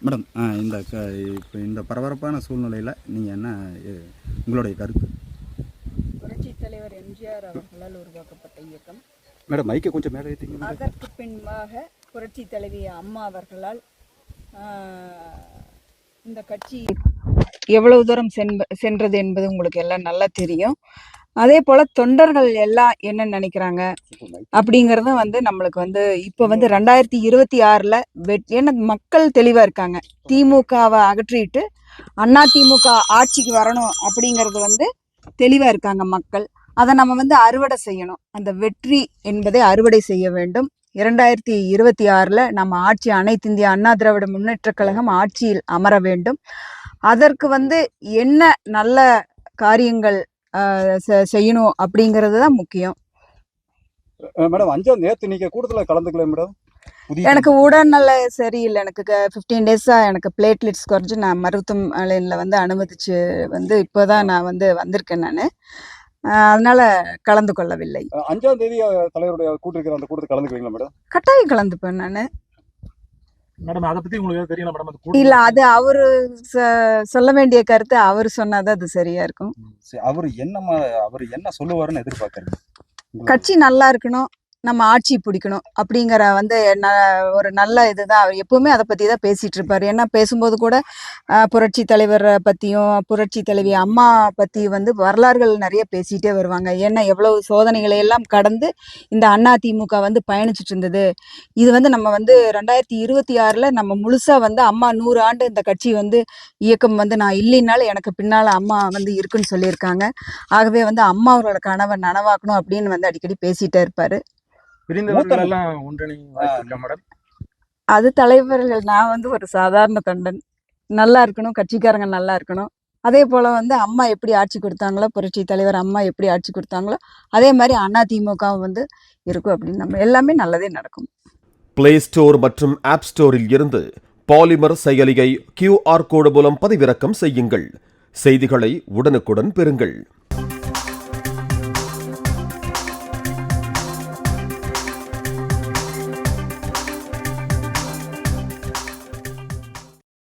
Madam, இப்போ இந்த பரபரப்பான சூழ்நிலையில் நீங்கள் என்ன உங்களுடைய கருத்து? புரட்சித் தலைவர் எம்ஜிஆர் அவர்களால் உருவாக்கப்பட்ட இயக்கம். மேடம், மைக்கை கொஞ்சம் மேலே ஏற்றிங்க. அதற்கு பின்பாக புரட்சி தலைவி அம்மா அவர்களால் இந்த கட்சி எவ்வளவு தூரம் சென்றது என்பது உங்களுக்கு எல்லாம் நல்லா தெரியும். அதே போல தொண்டர்கள் எல்லாம் என்ன நினைக்கிறாங்க அப்படிங்கறத நம்மளுக்கு இப்ப 2026ல ஏன்னா மக்கள் தெளிவா இருக்காங்க. திமுகவை அகற்றிட்டு அண்ணா திமுக ஆட்சிக்கு வரணும் அப்படிங்கறது தெளிவா இருக்காங்க மக்கள். அதை நம்ம அறுவடை செய்யணும். அந்த வெற்றி என்பதை அறுவடை செய்ய வேண்டும். 2026ல நம்ம ஆட்சி அனைத்து இந்திய அண்ணா திராவிட முன்னேற்ற கழகம் ஆட்சியில் அமர வேண்டும். அதற்கு என்ன நல்ல காரியங்கள் செய்யணும் அப்படிங்கிறது தான் முக்கியம். மேடம், நேத்து நீங்க கூட்டத்துல கலந்துக்கல மேடம்? எனக்கு உடல்நல சரியில்லை. எனக்கு 15 டேஸா எனக்கு பிளேட்லெட்ஸ் குறைஞ்சு நான் மருத்துவமனையில் அனுமதிச்சு இப்போதான் நான் வந்திருக்கேன். நான் அதனால கலந்து கொள்ளவில்லை. 5ஆம் தேதி தலைவருடைய கூட்டிருக்கிற அந்த கூட்டத்தில் கலந்துக்குவீங்களா மேடம்? கட்டாயம் கலந்துப்பேன் நான். மேடம், அதை பத்தி உங்களுக்கு தெரியல மேடம்? இல்ல, அது அவரு சொல்ல வேண்டிய கருத்து அவர் சொன்னாதான் அது சரியா இருக்கும். அவர் என்ன சொல்லுவாருன்னு எதிர்பார்க்கறீங்க? கட்சி நல்லா இருக்கணும், நம்ம ஆட்சி பிடிக்கணும் அப்படிங்கிற ஒரு நல்ல இதுதான். அவர் எப்பவுமே அதை பத்தி தான் பேசிட்டு இருப்பாரு. ஏன்னா பேசும்போது கூட புரட்சி தலைவரை பத்தியும் புரட்சி தலைவி அம்மா பத்தி வரலாறுகள் நிறைய பேசிட்டே வருவாங்க. ஏன்னா எவ்வளவு சோதனைகளை எல்லாம் கடந்து இந்த அண்ணா திமுக பயணிச்சுட்டு இருந்தது. இது நம்ம 2026ல நம்ம முழுசா அம்மா 100 ஆண்டு இந்த கட்சி இயக்கம் நான் இல்லைனாலும் எனக்கு பின்னால அம்மா இருக்குன்னு சொல்லியிருக்காங்க. ஆகவே அம்மா அவரோட கனவை நனவாக்கணும் அப்படின்னு அடிக்கடி பேசிட்டே இருப்பாரு. அது தலைவர்கள், நான் ஒரு சாதாரண தொண்டன். நல்லா இருக்கணும், கட்சிக்காரங்க நல்லா இருக்கணும். அதே போல அம்மா எப்படி ஆட்சி கொடுத்தாங்களோ, புரட்சி தலைவர் அம்மா எப்படி ஆட்சி கொடுத்தாங்களோ அதே மாதிரி அண்ணா திமுகவும் இருக்கும் அப்படின்னு நம்ம எல்லாமே நல்லதே நடக்கும். பிளே ஸ்டோர் மற்றும் ஆப் ஸ்டோரில் இருந்து பாலிமர் செயலியை QR கோடு மூலம் பதிவிறக்கம் செய்யுங்கள். செய்திகளை உடனுக்குடன் பெறுங்கள்.